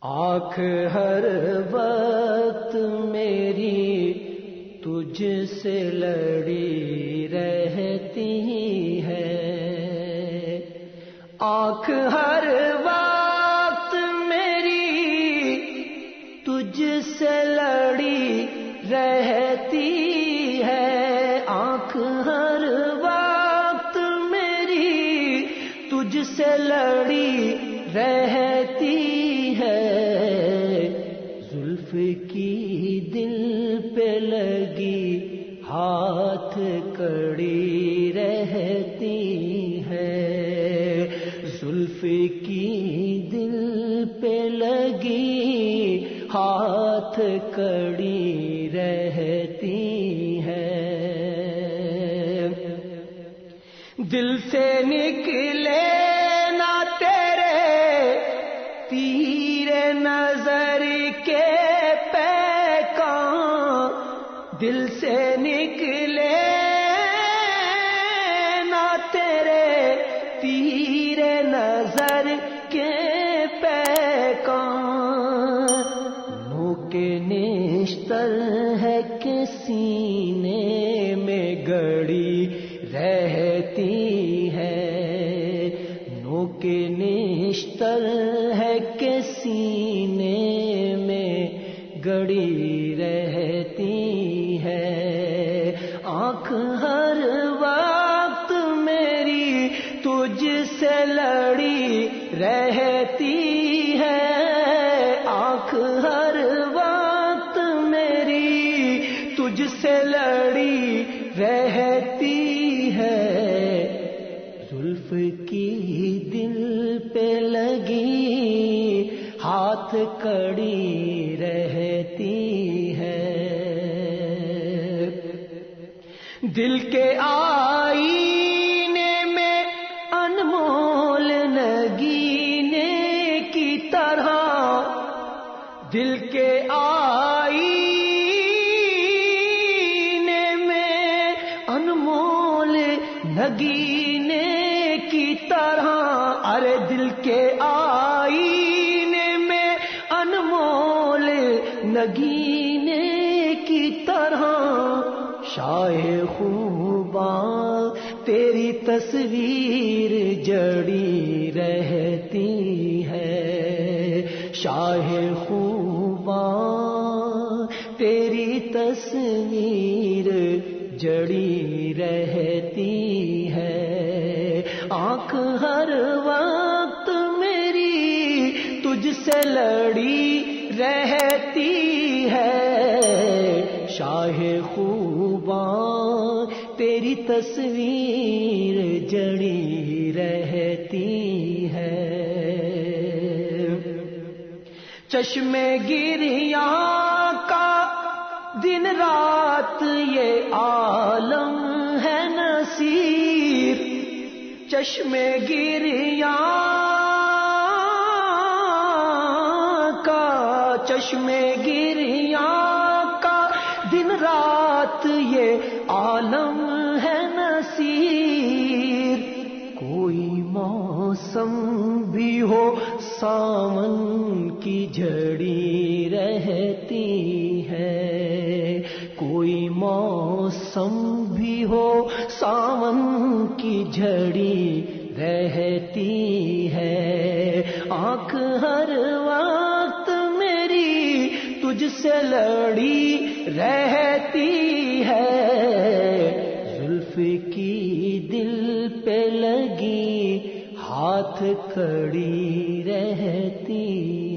آنکھ ہر وقت میری تجھ سے لڑی رہتی ہے، آنکھ ہر وقت میری تجھ سے لڑی رہتی ہے، آنکھ ہر وقت میری تجھ سے لڑی رہتی ہے، زلف کی دل پہ لگی ہاتھ کڑی رہتی ہے، زلف کی دل پہ لگی ہاتھ کڑی رہتی ہے، دل سے نکلے نہ تیرے تیر نظر کے پیکان، دل سے نکلے نہ تیرے تیر نظر کے پیکان، نوک نشتر ہے کہ سینے میں گڑی رہتی ہے، نوک نشتر ہے کہ سینے میں گڑی رہتی ہے، آنکھ ہر وقت میری تجھ سے لڑی رہتی ہے، آنکھ ہر وقت میری تجھ سے لڑی رہتی ہے، زلف کی دل پہ لگی ہاتھ کڑی رہتی ہے، دل کے آئینے میں انمول نگینے کی طرح، دل کے آئینے میں انمول نگینے کی طرح، ارے دل کے آئینے میں انمول نگینے کی طرح، شاہ خوباں تیری تصویر جڑی رہتی ہے، شاہ خوباں تیری تصویر جڑی رہتی ہے، آنکھ ہر وقت میری تجھ سے لڑی رہتی ہے، شاہ خوباں تیری تصویر جڑی رہتی ہے، چشم گریاں کا دن رات یہ عالم ہے نصیر، چشم گریاں کا، چشم گریاں کا دن رات یہ عالم ہے نصیر، کوئی موسم بھی ہو ساون کی جھڑی رہتی ہے، کوئی موسم بھی ہو ساون کی جھڑی رہتی ہے، آنکھ ہر وقت میری تجھ سے لڑی رہتی ہے، زلف کی دل پہ لگی ہاتھ کڑی رہتی